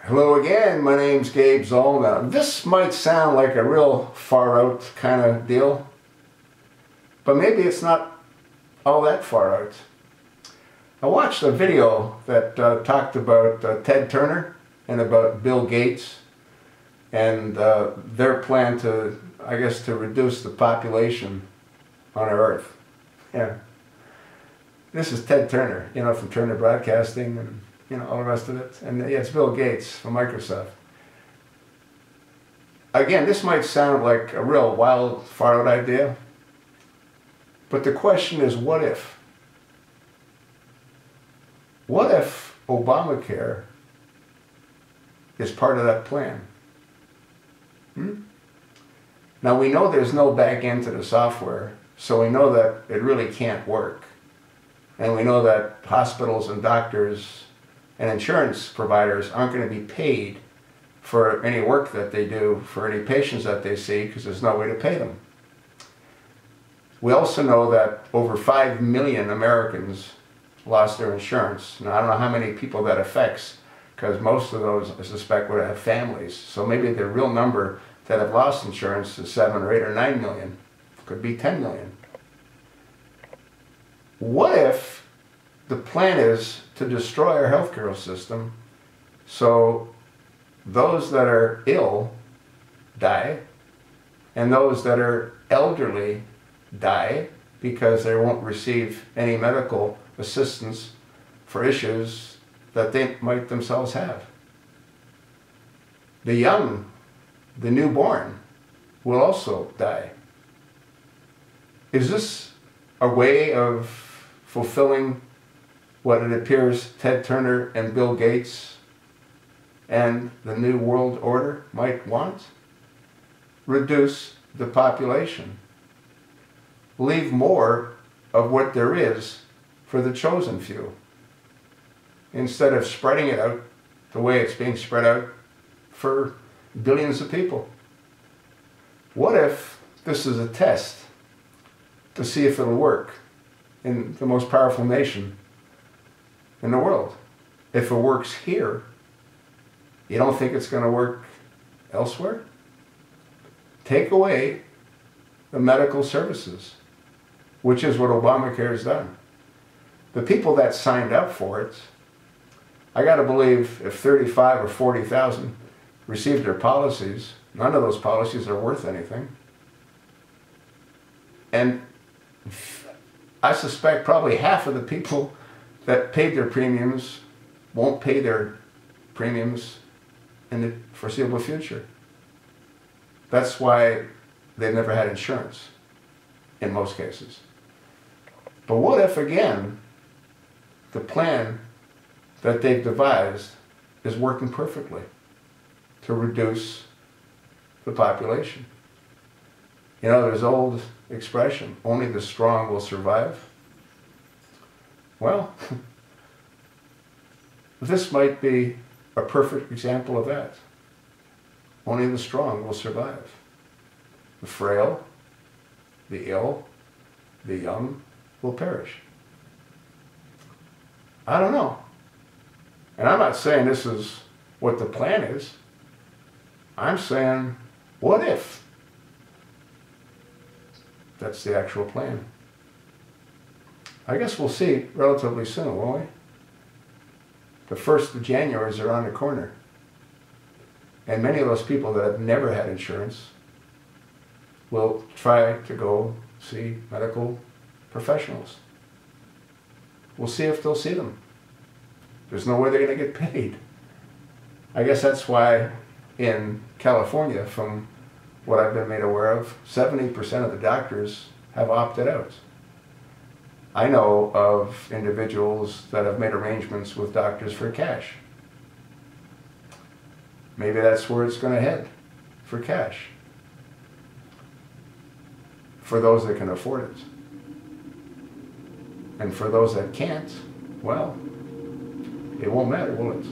Hello again, my name's Gabe Zoll. Now, this might sound like a real far out kind of deal, but maybe it's not all that far out. I watched a video that talked about Ted Turner and about Bill Gates and their plan to, I guess, to reduce the population on our Earth. Yeah. This is Ted Turner, you know, from Turner Broadcasting and all the rest of it. And yeah, it's Bill Gates from Microsoft. Again, this might sound like a real wild, far-out idea, but the question is, what if? What if Obamacare is part of that plan? Now, we know there's no back end to the software, so we know that it really can't work. And we know that hospitals and doctors and insurance providers aren't going to be paid for any work that they do for any patients that they see because there's no way to pay them. We also know that over 5 million Americans lost their insurance. Now, I don't know how many people that affects because most of those, I suspect, would have families. So maybe the real number that have lost insurance is 7 or 8 or 9 million. Could be 10 million. What if the plan is to destroy our healthcare system so those that are ill die and those that are elderly die because they won't receive any medical assistance for issues that they might themselves have? The young, the newborn, will also die. Is this a way of fulfilling what it appears Ted Turner and Bill Gates and the New World Order might want? Reduce the population. Leave more of what there is for the chosen few, instead of spreading it out the way it's being spread out for billions of people. What if this is a test to see if it'll work in the most powerful nation in the world? If it works here, you don't think it's going to work elsewhere? Take away the medical services, which is what Obamacare has done. The people that signed up for it, I got to believe if 35 or 40,000 received their policies, none of those policies are worth anything. And I suspect probably half of the people that paid their premiums won't pay their premiums in the foreseeable future. That's why they've never had insurance in most cases. But what if, again, the plan that they've devised is working perfectly to reduce the population? You know, there's an old expression, only the strong will survive. Well, this might be a perfect example of that. Only the strong will survive. The frail, the ill, the young will perish. I don't know. And I'm not saying this is what the plan is. I'm saying, what if that's the actual plan? I guess we'll see relatively soon, won't we? The 1st of January is around the corner. And many of those people that have never had insurance will try to go see medical professionals. We'll see if they'll see them. There's no way they're going to get paid. I guess that's why in California, from what I've been made aware of, 70% of the doctors have opted out. I know of individuals that have made arrangements with doctors for cash. Maybe that's where it's going to head, for cash. For those that can afford it. And for those that can't, well, it won't matter, will it?